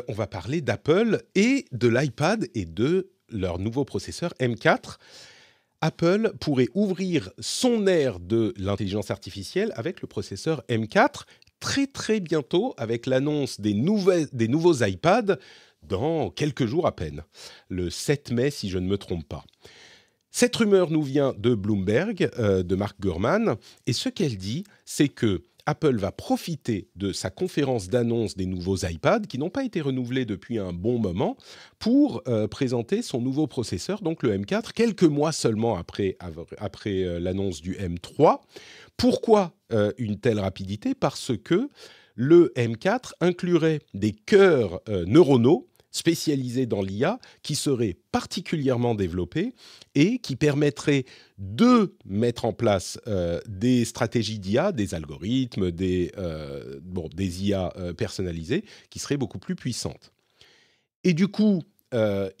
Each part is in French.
On va parler d'Apple et de l'iPad et de leur nouveau processeur M4. Apple pourrait ouvrir son ère de l'intelligence artificielle avec le processeur M4 très très bientôt, avec l'annonce des nouveaux iPads dans quelques jours à peine, le 7 mai si je ne me trompe pas. Cette rumeur nous vient de Bloomberg, de Mark Gurman, et ce qu'elle dit, c'est que Apple va profiter de sa conférence d'annonce des nouveaux iPads, qui n'ont pas été renouvelés depuis un bon moment, pour présenter son nouveau processeur, donc le M4, quelques mois seulement après l'annonce du M3. Pourquoi une telle rapidité ? Parce que le M4 inclurait des cœurs neuronaux spécialisés dans l'IA qui seraient particulièrement développés et qui permettraient de mettre en place des stratégies d'IA, des algorithmes, des IA personnalisées qui seraient beaucoup plus puissantes. Et du coup,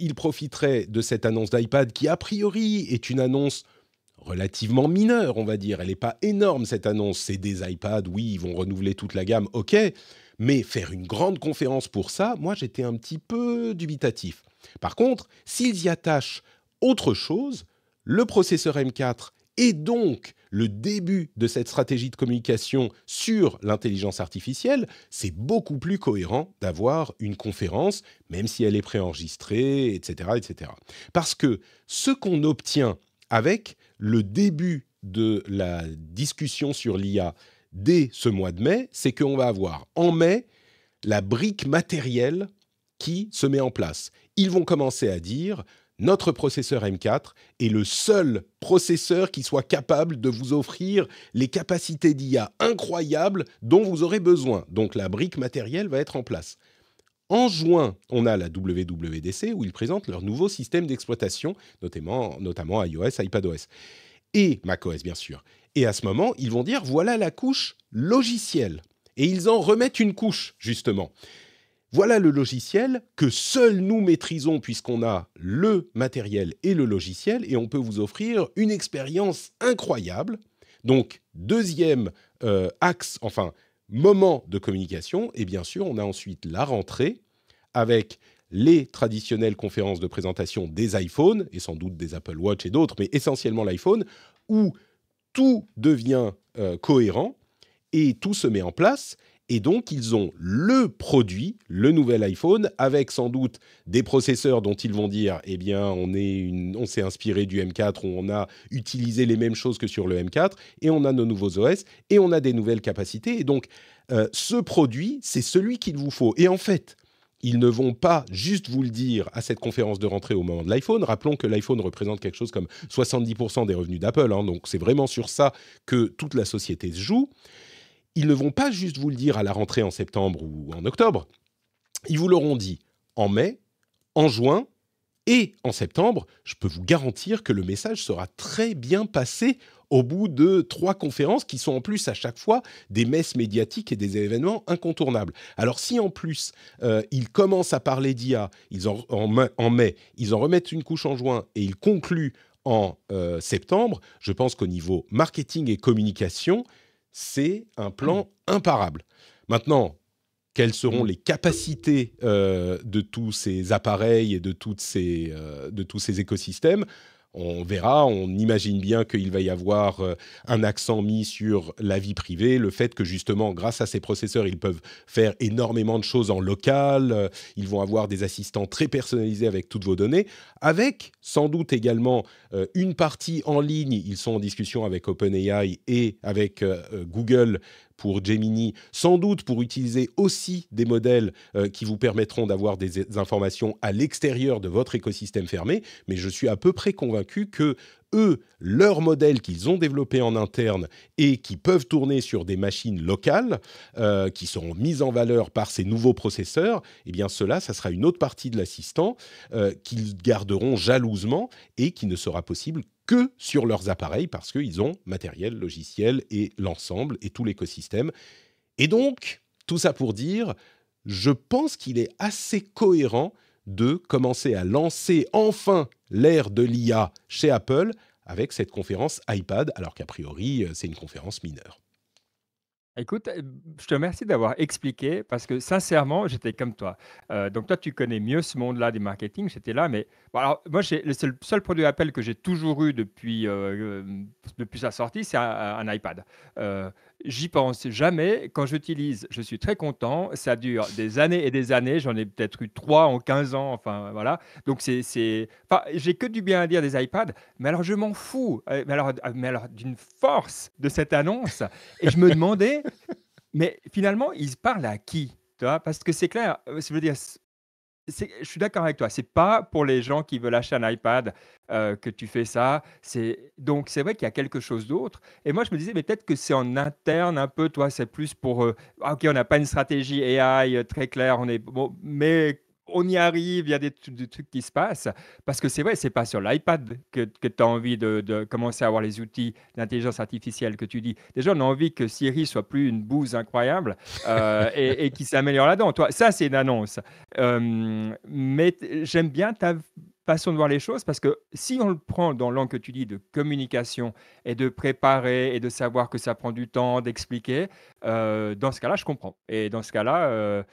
il profiterait de cette annonce d'iPad qui, a priori, est une annonce relativement mineure, on va dire. Elle n'est pas énorme, cette annonce. C'est des iPads, oui, ils vont renouveler toute la gamme, ok. Mais faire une grande conférence pour ça, moi, j'étais un petit peu dubitatif. Par contre, s'ils y attachent autre chose, le processeur M4 et donc le début de cette stratégie de communication sur l'intelligence artificielle, c'est beaucoup plus cohérent d'avoir une conférence, même si elle est préenregistrée, etc., etc. Parce que ce qu'on obtient avec le début de la discussion sur l'IA dès ce mois de mai, c'est qu'on va avoir en mai la brique matérielle qui se met en place. Ils vont commencer à dire notre processeur M4 est le seul processeur qui soit capable de vous offrir les capacités d'IA incroyables dont vous aurez besoin. Donc la brique matérielle va être en place. En juin, on a la WWDC où ils présentent leur nouveau système d'exploitation, notamment iOS, iPadOS et macOS bien sûr. Et à ce moment, ils vont dire voilà la couche logicielle. Et ils en remettent une couche, justement. Voilà le logiciel que seuls nous maîtrisons puisqu'on a le matériel et le logiciel et on peut vous offrir une expérience incroyable. Donc, deuxième moment de communication. Et bien sûr, on a ensuite la rentrée avec les traditionnelles conférences de présentation des iPhones et sans doute des Apple Watch et d'autres, mais essentiellement l'iPhone, où tout devient cohérent et tout se met en place. Et donc, ils ont le produit, le nouvel iPhone, avec sans doute des processeurs dont ils vont dire, eh bien, on s'est inspiré du M4, on a utilisé les mêmes choses que sur le M4, et on a nos nouveaux OS, et on a des nouvelles capacités. Et donc, ce produit, c'est celui qu'il vous faut. Et en fait, ils ne vont pas juste vous le dire à cette conférence de rentrée au moment de l'iPhone. Rappelons que l'iPhone représente quelque chose comme 70% des revenus d'Apple, hein, donc c'est vraiment sur ça que toute la société se joue. Ils ne vont pas juste vous le dire à la rentrée en septembre ou en octobre. Ils vous l'auront dit en mai, en juin et en septembre. Je peux vous garantir que le message sera très bien passé au bout de 3 conférences qui sont en plus à chaque fois des messes médiatiques et des événements incontournables. Alors si en plus ils commencent à parler d'IA en mai, ils en remettent une couche en juin et ils concluent en septembre, je pense qu'au niveau marketing et communication, c'est un plan imparable. Maintenant, quelles seront les capacités de tous ces appareils et de tous ces écosystèmes ? On verra, on imagine bien qu'il va y avoir un accent mis sur la vie privée, le fait que justement, grâce à ces processeurs, ils peuvent faire énormément de choses en local, ils vont avoir des assistants très personnalisés avec toutes vos données, avec sans doute également une partie en ligne, ils sont en discussion avec OpenAI et avec Google pour Gemini, sans doute pour utiliser aussi des modèles qui vous permettront d'avoir des informations à l'extérieur de votre écosystème fermé, mais je suis à peu près convaincu que eux, leurs modèles qu'ils ont développés en interne et qui peuvent tourner sur des machines locales, qui seront mises en valeur par ces nouveaux processeurs, eh bien cela, ça sera une autre partie de l'assistant qu'ils garderont jalousement et qui ne sera possible que sur leurs appareils parce qu'ils ont matériel, logiciel et l'ensemble et tout l'écosystème. Et donc, tout ça pour dire, je pense qu'il est assez cohérent de commencer à lancer enfin l'ère de l'IA chez Apple avec cette conférence iPad, alors qu'a priori, c'est une conférence mineure. Écoute, je te remercie d'avoir expliqué parce que sincèrement, j'étais comme toi. Donc toi, tu connais mieux ce monde-là du marketing, j'étais là, mais bon alors moi, c'est le seul produit Apple que j'ai toujours eu depuis sa sortie, c'est un iPad. Heu, J'y pense jamais. Quand j'utilise, je suis très content. Ça dure des années et des années. J'en ai peut-être eu 3 en 15 ans, enfin voilà. Donc enfin, j'ai que du bien à dire des iPads, mais alors je m'en fous, mais alors d'une force de cette annonce et je me demandais mais finalement, ils se parlent à qui? Tu vois? Parce que c'est clair, je veux dire, je suis d'accord avec toi, c'est pas pour les gens qui veulent acheter un iPad, que tu fais ça. C'est vrai qu'il y a quelque chose d'autre et moi, je me disais: «Mais peut-être que c'est en interne un peu, toi, c'est plus pour, ah OK, on n'a pas une stratégie AI, très claire, on est bon, mais on y arrive, il y a des trucs qui se passent». Parce que c'est vrai, c'est pas sur l'iPad que tu as envie de commencer à avoir les outils d'intelligence artificielle que tu dis. Déjà, on a envie que Siri soit plus une bouse incroyable, et qu'il s'améliore là-dedans. Toi, ça, c'est une annonce. Mais j'aime bien ta façon de voir les choses parce que si on le prend dans l'angle que tu dis de communication et de préparer et de savoir que ça prend du temps, d'expliquer, dans ce cas-là, je comprends et dans ce cas-là,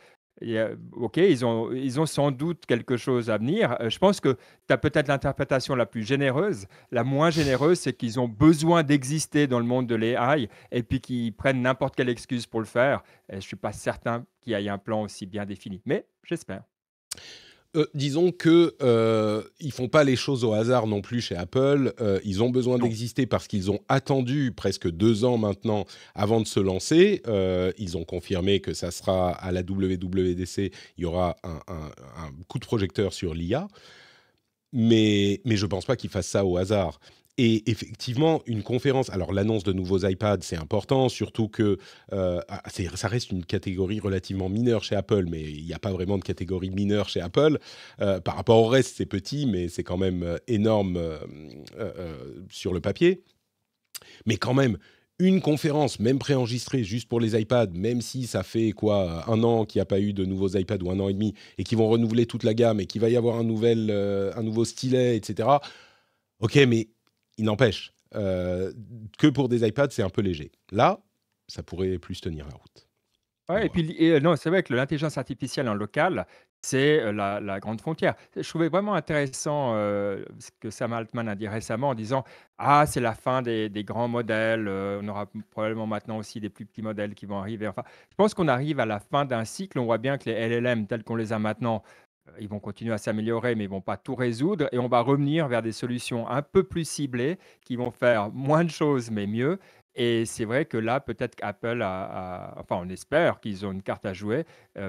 OK, ils ont sans doute quelque chose à venir. Je pense que tu as peut-être l'interprétation la plus généreuse. La moins généreuse, c'est qu'ils ont besoin d'exister dans le monde de l'AI et puis qu'ils prennent n'importe quelle excuse pour le faire. Et je ne suis pas certain qu'il y ait un plan aussi bien défini, mais j'espère. Disons que, ils font pas les choses au hasard non plus chez Apple. Ils ont besoin Non. d'exister parce qu'ils ont attendu presque 2 ans maintenant avant de se lancer. Ils ont confirmé que ça sera à la WWDC, il y aura un coup de projecteur sur l'IA. Mais je pense pas qu'ils fassent ça au hasard. Et effectivement, une conférence. Alors, l'annonce de nouveaux iPads, c'est important, surtout que ça reste une catégorie relativement mineure chez Apple, mais il n'y a pas vraiment de catégorie mineure chez Apple. Par rapport au reste, c'est petit, mais c'est quand même énorme sur le papier. Mais quand même, une conférence, même préenregistrée, juste pour les iPads, même si ça fait quoi, un an qu'il n'y a pas eu de nouveaux iPads ou un an et demi, et qu'ils vont renouveler toute la gamme, et qu'il va y avoir un nouveau stylet, etc. Ok, mais il n'empêche que pour des iPads, c'est un peu léger. Là, ça pourrait plus tenir la route. À Ouais et puis voir. non, c'est vrai que l'intelligence artificielle en local, c'est, la grande frontière. Je trouvais vraiment intéressant, ce que Sam Altman a dit récemment en disant: «Ah, c'est la fin des grands modèles, on aura probablement maintenant aussi des plus petits modèles qui vont arriver». Enfin, je pense qu'on arrive à la fin d'un cycle. On voit bien que les LLM tels qu'on les a maintenant, ils vont continuer à s'améliorer, mais ils vont pas tout résoudre et on va revenir vers des solutions un peu plus ciblées qui vont faire moins de choses, mais mieux et c'est vrai que là, peut-être qu'Apple enfin, on espère qu'ils ont une carte à jouer,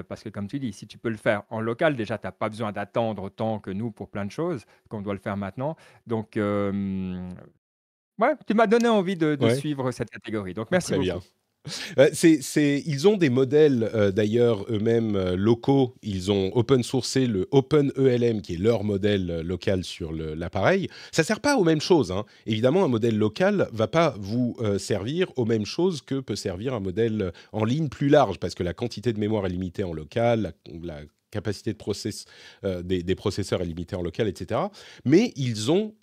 parce que comme tu dis, si tu peux le faire en local, déjà, tu as pas besoin d'attendre autant que nous pour plein de choses, qu'on doit le faire maintenant. Donc, ouais, tu m'as donné envie de Ouais, suivre cette catégorie, donc merci très bien. beaucoup. Ils ont des modèles d'ailleurs eux-mêmes locaux. Ils ont open sourcé le OpenELM qui est leur modèle local sur l'appareil. Ça sert pas aux mêmes choses, hein. Évidemment, un modèle local va pas vous servir aux mêmes choses que peut servir un modèle en ligne plus large parce que la quantité de mémoire est limitée en local, la capacité de des processeurs est limitée en local, etc. Mais ils ont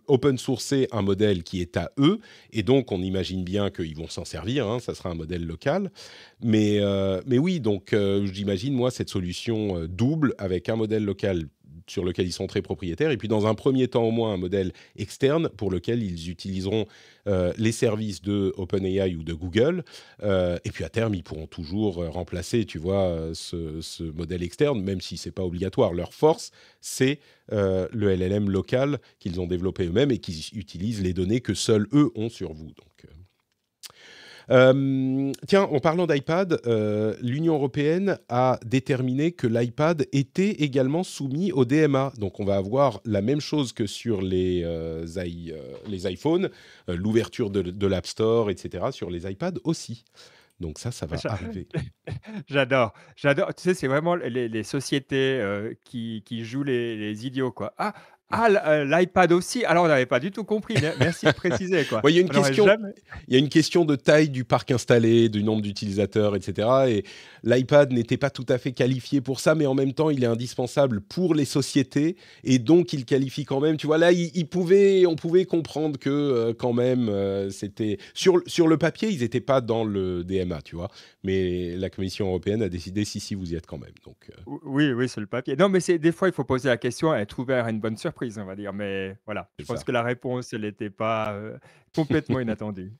open sourcé un modèle qui est à eux et donc, on imagine bien qu'ils vont s'en servir, hein, ça sera un modèle local. Mais oui, donc j'imagine, moi, cette solution double avec un modèle local sur lequel ils sont très propriétaires, et puis dans un premier temps au moins un modèle externe pour lequel ils utiliseront les services de OpenAI ou de Google, et puis à terme ils pourront toujours remplacer, tu vois, ce modèle externe, même si c'est pas obligatoire. Leur force, c'est le LLM local qu'ils ont développé eux-mêmes et qui utilisent les données que seuls eux ont sur vous. Tiens, en parlant d'iPad, l'Union européenne a déterminé que l'iPad était également soumis au DMA. Donc, on va avoir la même chose que sur les iPhones, l'ouverture de l'App Store, etc., sur les iPads aussi. Donc ça va arriver. J'adore. Tu sais, c'est vraiment les sociétés, qui jouent les idiots, quoi. «Ah, Ah, l'iPad aussi? Alors on n'avait pas du tout compris. Merci de préciser, quoi. Ouais, il y a une On n'aurait question, jamais il y a une question de taille du parc installé, du nombre d'utilisateurs, etc. Et l'iPad n'était pas tout à fait qualifié pour ça, mais en même temps, il est indispensable pour les sociétés et donc il qualifie quand même. Tu vois, là, on pouvait comprendre que quand même, c'était sur le papier, ils n'étaient pas dans le DMA, tu vois. Mais la Commission européenne a décidé si vous y êtes quand même. Donc oui, oui, sur le papier. Non, mais c'est des fois, il faut poser la question, être ouvert à une bonne surprise, on va dire. Mais voilà, je c'est pense ça. que la réponse, elle n'était pas, complètement inattendue.